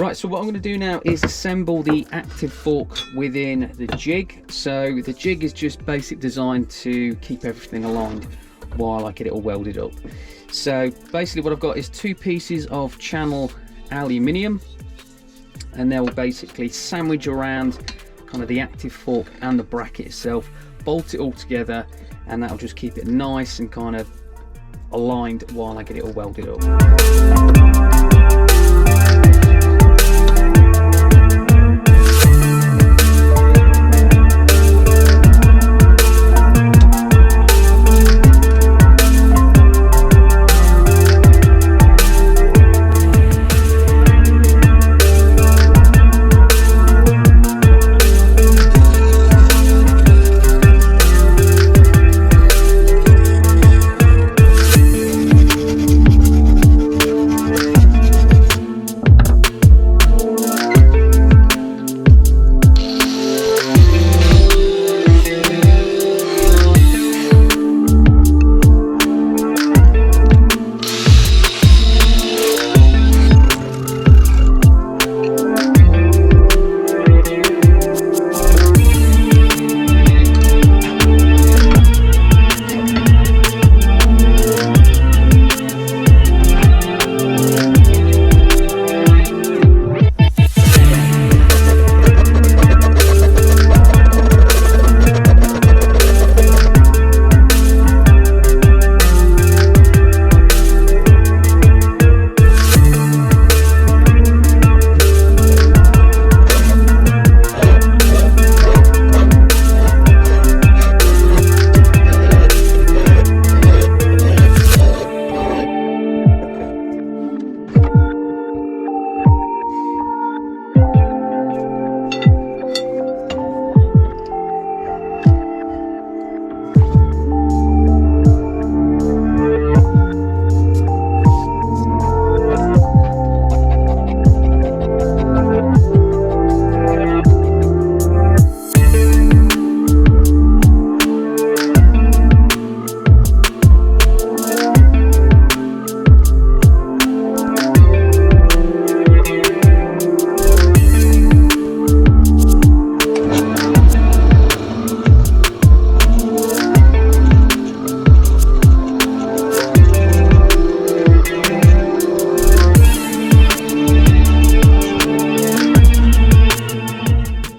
Right, so what I'm going to do now is assemble the active fork within the jig. So the jig is just basic designed to keep everything aligned while I get it all welded up. So basically what I've got is 2 pieces of channel aluminium, and they'll basically sandwich around kind of the active fork and the bracket itself, bolt it all together, and that'll just keep it nice and kind of aligned while I get it all welded up.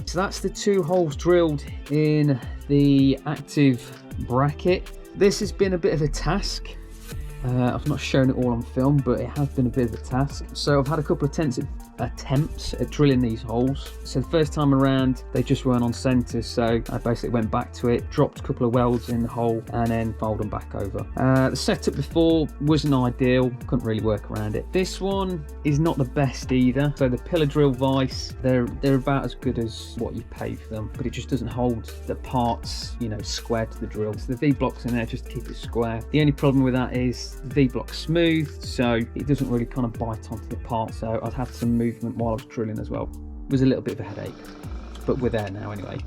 So that's the 2 holes drilled in the active bracket. This has been a bit of a task. I've not shown it all on film, but it has been a bit of a task. So I've had a couple of attempts at drilling these holes. So the first time around they just weren't on centre, so I basically went back to it, dropped a couple of welds in the hole and then fold them back over. The setup before wasn't ideal, couldn't really work around it. This one is not the best either. So the pillar drill vise, they're about as good as what you pay for them, but it just doesn't hold the parts, you know, square to the drill. So the V-block's in there just to keep it square. The only problem with that is the V-block's smooth, so it doesn't really kind of bite onto the part, so I'd have some movement while I was drilling as well. It was a little bit of a headache, but we're there now anyway.